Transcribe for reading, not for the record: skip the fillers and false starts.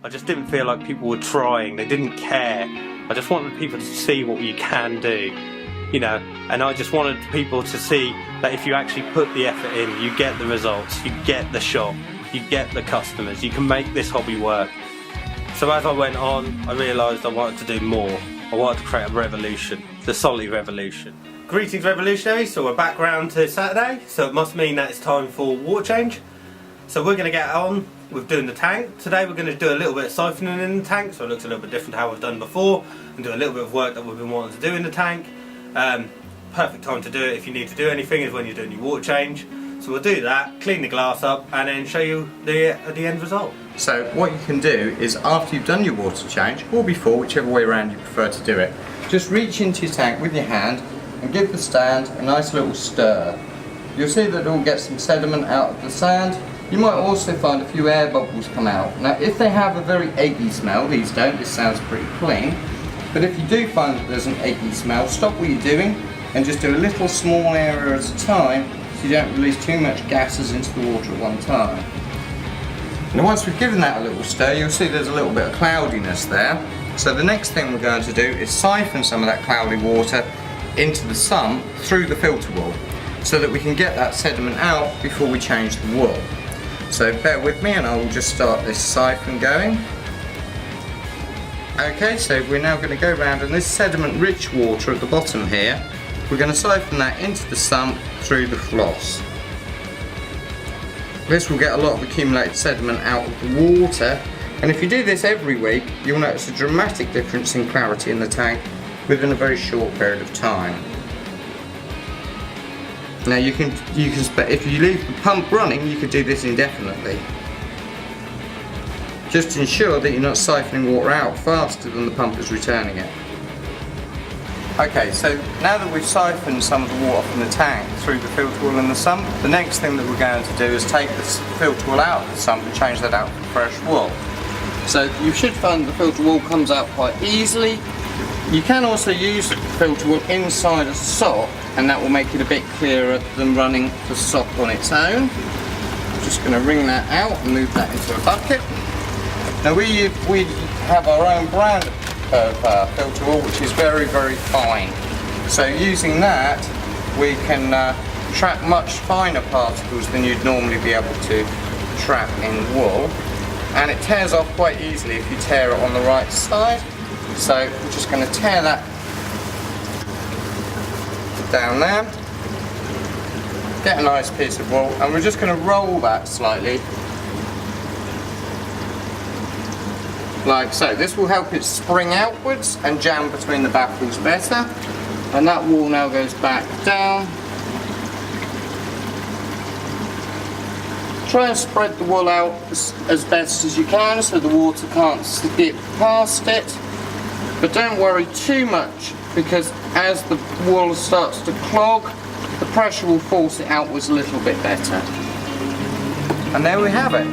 I just didn't feel like people were trying, they didn't care. I just wanted people to see what you can do, you know, and I just wanted people to see that if you actually put the effort in, you get the results, you get the shop, you get the customers, you can make this hobby work. So as I went on, I realised I wanted to do more. I wanted to create a revolution, the Solly revolution. Greetings revolutionaries, so we're back round to Saturday, so it must mean that it's time for water change. So we're going to get on with doing the tank. Today we're going to do a little bit of siphoning in the tank, so it looks a little bit different to how we've done before, and do a little bit of work that we've been wanting to do in the tank. Perfect time to do it if you need to do anything is when you're doing your water change. So we'll do that, clean the glass up, and then show you the end result. So what you can do is after you've done your water change, or before, whichever way around you prefer to do it, just reach into your tank with your hand and give the stand a nice little stir. You'll see that it will get some sediment out of the sand. You might also find a few air bubbles come out. Now if they have a very eggy smell, these don't, this sounds pretty clean, but if you do find that there's an eggy smell, stop what you're doing and just do a little small area at a time so you don't release too much gases into the water at one time. Now once we've given that a little stir, you'll see there's a little bit of cloudiness there. So the next thing we're going to do is siphon some of that cloudy water into the sump through the filter wool so that we can get that sediment out before we change the wool. So bear with me and I will just start this siphon going. Okay, so we're now going to go around, and this sediment rich water at the bottom here, we're going to siphon that into the sump through the floss. This will get a lot of accumulated sediment out of the water, and if you do this every week you'll notice a dramatic difference in clarity in the tank within a very short period of time. Now you can if you leave the pump running, you could do this indefinitely. Just ensure that you're not siphoning water out faster than the pump is returning it. Okay, so now that we've siphoned some of the water from the tank through the filter wool and the sump, the next thing that we're going to do is take this filter wool out of the sump and change that out for fresh wool. So you should find the filter wool comes out quite easily. You can also use filter wool inside a sock, and that will make it a bit clearer than running the sock on its own. I'm just going to wring that out and move that into a bucket. Now we have our own brand of filter wool which is very, very fine. So using that we can trap much finer particles than you'd normally be able to trap in wool. And it tears off quite easily if you tear it on the right side. So we're just going to tear that down there, get a nice piece of wool, and we're just going to roll that slightly like so. This will help it spring outwards and jam between the baffles better, and that wool now goes back down. Try and spread the wool out as best as you can so the water can't skip past it, but don't worry too much, because as the wool starts to clog, the pressure will force it outwards a little bit better. And there we have it.